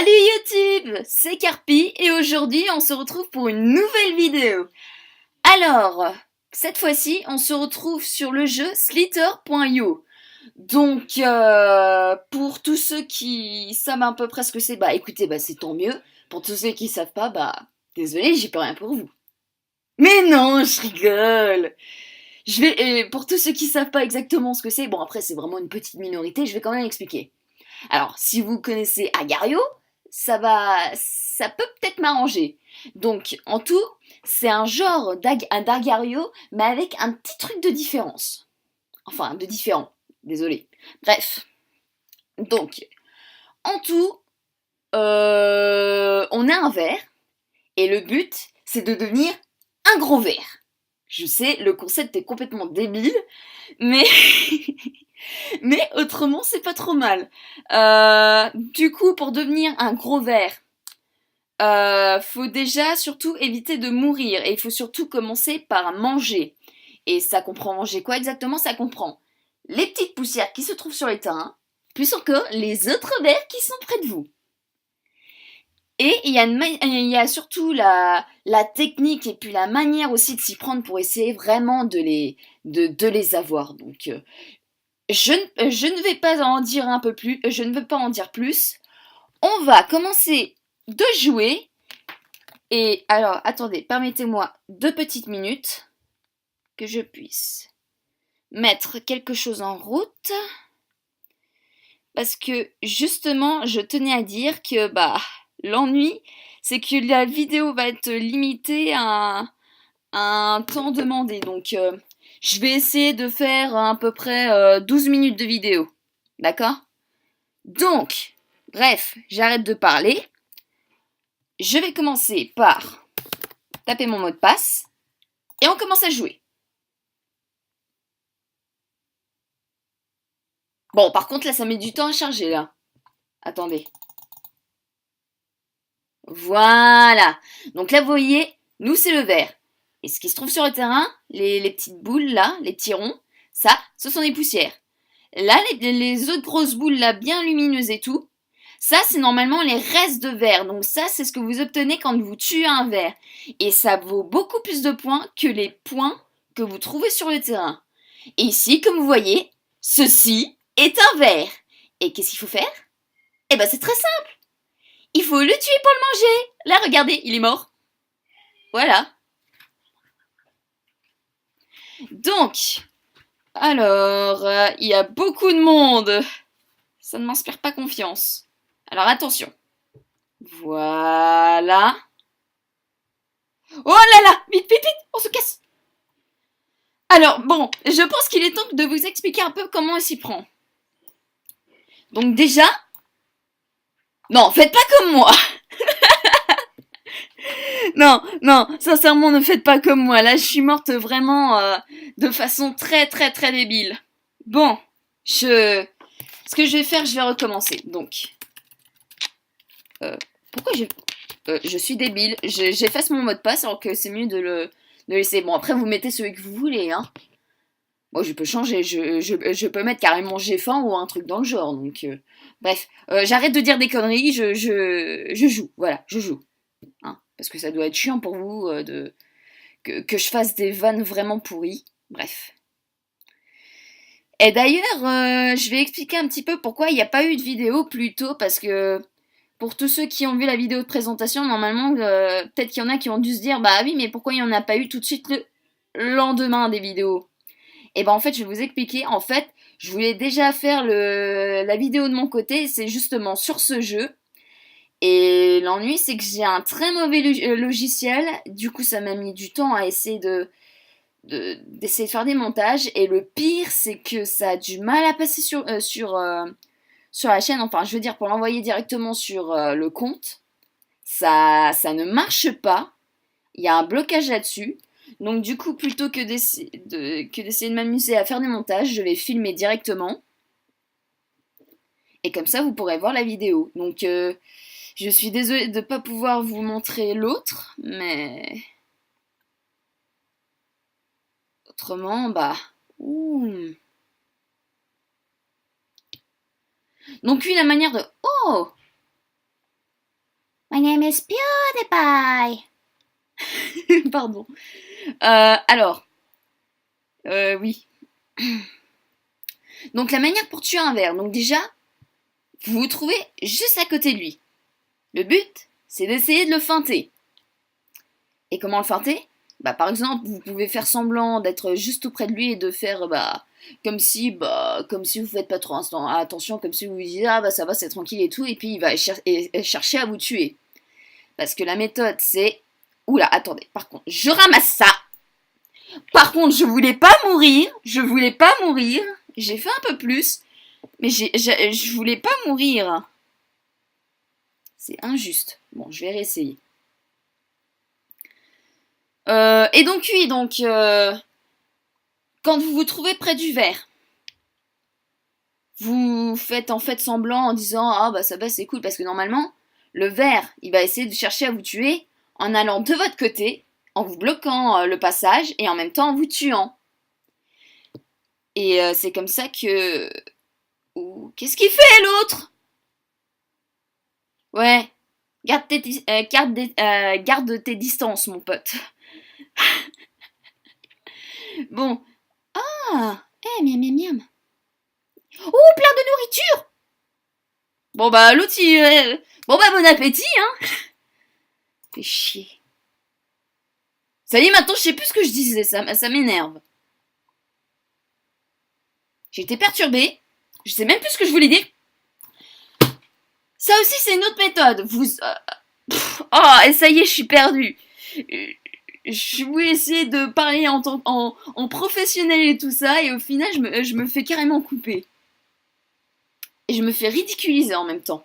Salut YouTube, c'est Carpi et aujourd'hui on se retrouve pour une nouvelle vidéo. Alors, cette fois-ci on se retrouve sur le jeu Slither.io. Donc, pour tous ceux qui savent à peu près ce que c'est, bah écoutez, bah c'est tant mieux. Pour tous ceux qui savent pas, bah désolé, j'y peux rien pour vous. Mais non, je rigole. Pour tous ceux qui savent pas exactement ce que c'est, bon après c'est vraiment une petite minorité, je vais quand même expliquer. Alors, si vous connaissez Agario, ça peut peut-être m'arranger. Donc, en tout, c'est un genre d'Agario, mais avec un petit truc de différence. Enfin, de différent. Désolé. Bref. Donc, en tout, on a un verre, et le but, c'est de devenir un gros verre. Je sais, le concept est complètement débile, mais mais autrement, c'est pas trop mal. Du coup, pour devenir un gros ver, faut déjà surtout éviter de mourir et il faut surtout commencer par manger. Et ça comprend manger quoi exactement? Ça comprend les petites poussières qui se trouvent sur les terrains, plus encore les autres vers qui sont près de vous. Et il y a surtout la technique et puis la manière aussi de s'y prendre pour essayer vraiment de les avoir. Donc, je ne vais pas en dire un peu plus, je ne veux pas en dire plus. On va commencer de jouer. Et alors, attendez, permettez-moi 2 petites minutes que je puisse mettre quelque chose en route. Parce que justement, je tenais à dire que l'ennui, c'est que la vidéo va être limitée à un temps demandé. Donc, je vais essayer de faire à peu près 12 minutes de vidéo. D'accord? Donc, bref, j'arrête de parler. Je vais commencer par taper mon mot de passe et on commence à jouer. Bon, par contre, là, ça met du temps à charger, là. Attendez. Voilà. Donc là, vous voyez, nous, c'est le vert. Et ce qui se trouve sur le terrain, les petites boules, là, les petits ronds, ça, ce sont des poussières. Là, les autres grosses boules, là, bien lumineuses et tout, ça, c'est normalement les restes de verre. Donc ça, c'est ce que vous obtenez quand vous tuez un verre. Et ça vaut beaucoup plus de points que les points que vous trouvez sur le terrain. Et ici, comme vous voyez, ceci est un verre. Et qu'est-ce qu'il faut faire? Eh ben, c'est très simple. Il faut le tuer pour le manger. Là, regardez, il est mort. Voilà. Donc, alors, il y a beaucoup de monde. Ça ne m'inspire pas confiance. Alors, attention. Voilà. Oh là là, vite, vite, vite, on se casse. Alors, bon, je pense qu'il est temps de vous expliquer un peu comment on s'y prend. Donc déjà, non, faites pas comme moi. Non, non, sincèrement, ne faites pas comme moi. Là, je suis morte vraiment de façon très, très, très débile. Bon, ce que je vais faire, je vais recommencer. Donc, pourquoi je suis débile. J'efface mon mot de passe alors que c'est mieux de laisser. Bon, après, vous mettez celui que vous voulez, hein. Moi, je peux changer. Je peux mettre carrément j'ai faim ou un truc dans le genre. Donc, bref, j'arrête de dire des conneries. Je joue. Voilà, je joue. Hein, parce que ça doit être chiant pour vous que je fasse des vannes vraiment pourries. Bref. Et d'ailleurs, je vais expliquer un petit peu pourquoi il n'y a pas eu de vidéo plus tôt, parce que pour tous ceux qui ont vu la vidéo de présentation, normalement, peut-être qu'il y en a qui ont dû se dire, bah oui, mais pourquoi il n'y en a pas eu tout de suite le lendemain des vidéos? Et ben en fait, je vais vous expliquer. En fait, je voulais déjà faire la vidéo de mon côté, c'est justement sur ce jeu. Et l'ennui, c'est que j'ai un très mauvais logiciel. Du coup, ça m'a mis du temps à essayer d'essayer de faire des montages. Et le pire, c'est que ça a du mal à passer sur la chaîne. Enfin, je veux dire, pour l'envoyer directement sur le compte, ça ne marche pas. Il y a un blocage là-dessus. Donc du coup, plutôt que d'essayer de m'amuser à faire des montages, je vais filmer directement. Et comme ça, vous pourrez voir la vidéo. Donc je suis désolée de ne pas pouvoir vous montrer l'autre, mais autrement, bah... Ouh. Donc oui, la manière de... Oh! name is PewDiePie. Pardon. Alors, oui. Donc la manière pour tuer un ver. Donc déjà, vous vous trouvez juste à côté de lui. Le but, c'est d'essayer de le feinter. Et comment le feinter? Bah par exemple, vous pouvez faire semblant d'être juste auprès de lui et de faire comme si vous faites pas trop attention, comme si vous vous disiez ah bah ça va, c'est tranquille et tout, et puis il va chercher à vous tuer. Parce que la méthode c'est oula, attendez, par contre, je ramasse ça. Par contre, je voulais pas mourir, j'ai fait un peu plus, mais je voulais pas mourir. C'est injuste. Bon, je vais réessayer. Et donc oui, quand vous vous trouvez près du verre, vous faites en fait semblant en disant ah bah ça va c'est cool parce que normalement le ver il va essayer de chercher à vous tuer en allant de votre côté, en vous bloquant le passage et en même temps en vous tuant. Et c'est comme ça que qu'est-ce qu'il fait l'autre? Ouais, garde tes distances mon pote. Bon. Ah, miam miam miam. Oh, plein de nourriture. Bon bah l'autre bon bah bon appétit hein. Fais chier. Ça y est maintenant je sais plus ce que je disais, ça m'énerve. J'ai été perturbée, je sais même plus ce que je voulais dire. Ça aussi c'est une autre méthode. Oh et ça y est je suis perdue. Je voulais essayer de parler en professionnel et tout ça et au final je me fais carrément couper. Et je me fais ridiculiser en même temps.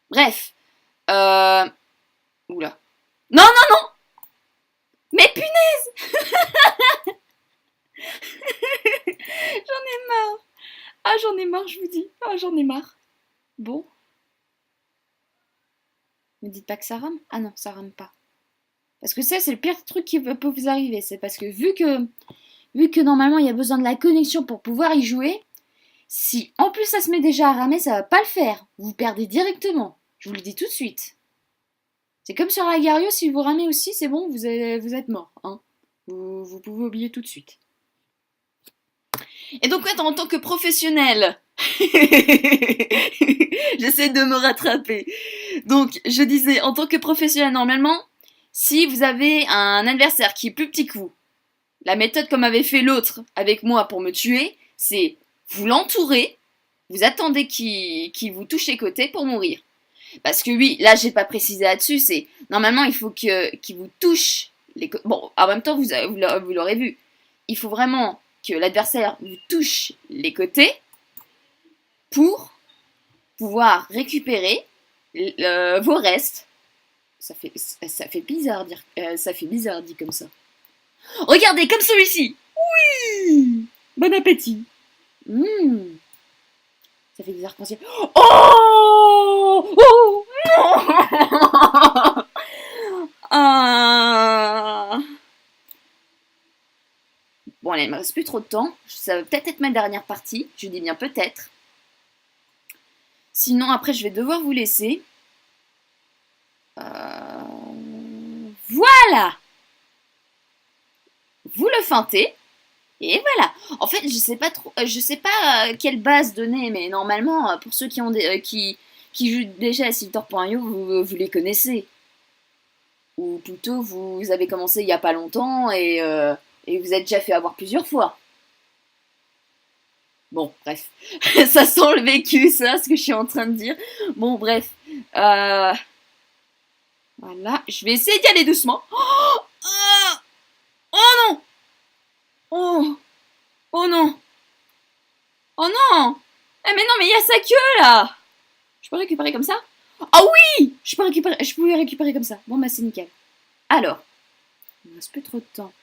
Bref. Oula. Non, non, non. Mais punaise. J'en ai marre. Ah, j'en ai marre, je vous dis. Ah, j'en ai marre. Bon. Ne dites pas que ça rame. Ah non, ça rame pas. Parce que ça, c'est le pire truc qui peut vous arriver. C'est parce que vu que normalement, il y a besoin de la connexion pour pouvoir y jouer, si en plus ça se met déjà à ramer, ça va pas le faire. Vous perdez directement. Je vous le dis tout de suite. C'est comme sur Agario, si vous ramez aussi, c'est bon, vous êtes mort. Hein. Vous pouvez oublier tout de suite. Et donc, en tant que professionnel, j'essaie de me rattraper. Donc, je disais, en tant que professionnel, normalement, si vous avez un adversaire qui est plus petit que vous, la méthode comme avait fait l'autre avec moi pour me tuer, c'est vous l'entourez, vous attendez qu'il vous touche les côtés pour mourir. Parce que oui, là j'ai pas précisé là-dessus, c'est normalement il faut qu'il vous touche les côtés. Bon, en même temps vous l'aurez vu, il faut vraiment que l'adversaire vous touche les côtés pour pouvoir récupérer vos restes. Ça fait bizarre ça fait bizarre dit comme ça. Regardez comme celui-ci. Oui, bon appétit. Ça fait des arcs-en-ciel. Oh, oh non. Bon, allez, il me reste plus trop de temps. Ça va peut-être être ma dernière partie. Je dis bien peut-être. Sinon, après, je vais devoir vous laisser. Voilà. Vous le feintez. Et voilà. En fait, je sais pas quelle base donner, mais normalement, pour ceux qui ont qui jouent déjà à Siltor.io, vous les connaissez. Ou plutôt, vous avez commencé il y a pas longtemps et vous êtes déjà fait avoir plusieurs fois. Bon, bref. Ça sent le vécu, ça, ce que je suis en train de dire. Bon, bref. Voilà. Je vais essayer d'y aller doucement. Oh, non. Oh, oh non. Oh non. Eh mais non, mais il y a sa queue, là. Je peux récupérer comme ça? Ah oui. Je pouvais récupérer comme ça. Bon, bah c'est nickel. Alors, il ne reste plus trop de temps.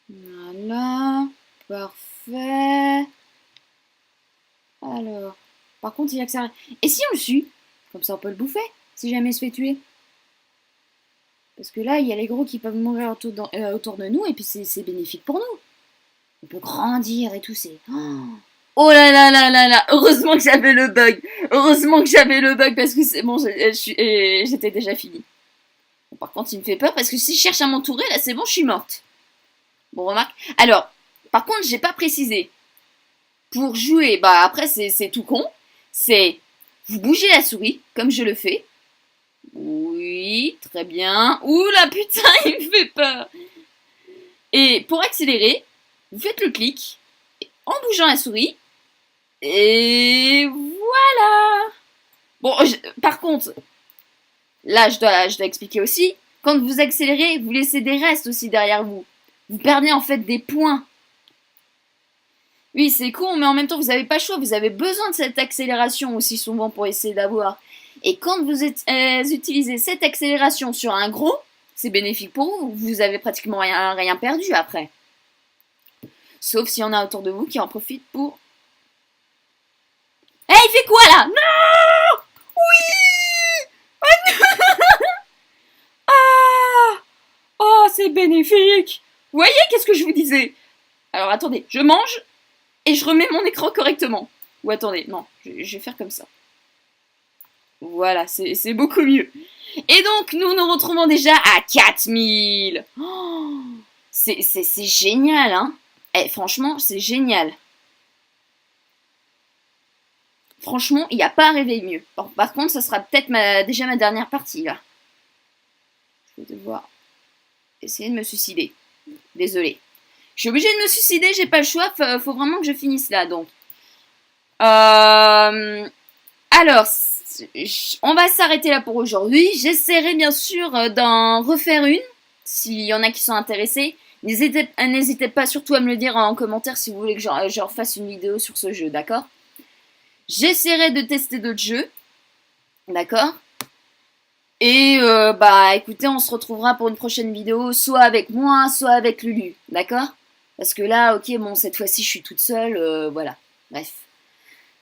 Voilà, parfait. Alors, par contre, il y a que ça. Et si on le suit? Comme ça, on peut le bouffer, si jamais il se fait tuer. Parce que là, il y a les gros qui peuvent mourir autour de nous, et puis c'est bénéfique pour nous. On peut grandir et tout, c'est... Oh, Oh là là là là là, heureusement que j'avais le bug. Heureusement que j'avais le bug parce que c'est bon, j'étais déjà fini. Bon, par contre, il me fait peur parce que si je cherche à m'entourer, là c'est bon, je suis morte. Bon, remarque. Alors, par contre, j'ai pas précisé. Pour jouer, bah après c'est tout con. C'est vous bougez la souris, comme je le fais. Oui, très bien. Ouh la putain, il me fait peur. Et pour accélérer, vous faites le clic en bougeant la souris. Et voilà. Bon, par contre, là je dois expliquer aussi. Quand vous accélérez, vous laissez des restes aussi derrière vous. Vous perdez en fait des points. Oui, c'est con, mais en même temps, vous n'avez pas le choix. Vous avez besoin de cette accélération aussi souvent pour essayer d'avoir. Et quand vous utilisez cette accélération sur un gros, c'est bénéfique pour vous. Vous avez pratiquement rien perdu après. Sauf s'il y en a autour de vous qui en profitent pour... Eh, il fait quoi là? Non! Oui! Ah! Oh, c'est bénéfique! Vous voyez, qu'est-ce que je vous disais? Alors attendez, je mange et je remets mon écran correctement. Ou attendez, non, je vais faire comme ça. Voilà, c'est beaucoup mieux. Et donc, nous nous retrouvons déjà à 4000. Oh, c'est génial, hein. Eh, franchement, c'est génial. Franchement, il n'y a pas à rêver mieux. Par contre, ça sera peut-être déjà ma dernière partie, là. Je vais devoir essayer de me suicider. Désolée. Je suis obligée de me suicider, j'ai pas le choix, faut vraiment que je finisse là, donc. Alors, on va s'arrêter là pour aujourd'hui. J'essaierai bien sûr d'en refaire une, s'il y en a qui sont intéressés. N'hésitez pas surtout à me le dire en commentaire si vous voulez que je refasse une vidéo sur ce jeu, d'accord? J'essaierai de tester d'autres jeux, d'accord? Et bah écoutez, on se retrouvera pour une prochaine vidéo, soit avec moi, soit avec Lulu, d'accord? Parce que là, ok, bon, cette fois-ci, je suis toute seule, voilà. Bref.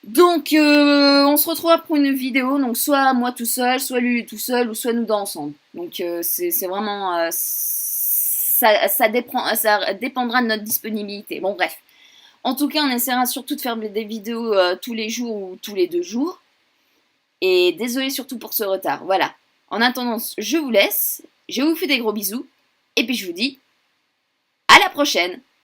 Donc, on se retrouvera pour une vidéo, donc soit moi tout seul, soit Lulu tout seul, ou soit nous deux ensemble. Donc, c'est vraiment... ça dépendra de notre disponibilité. Bon, bref. En tout cas, on essaiera surtout de faire des vidéos tous les jours ou tous les 2 jours. Et désolé surtout pour ce retard. Voilà. En attendant, je vous laisse. Je vous fais des gros bisous. Et puis je vous dis à la prochaine.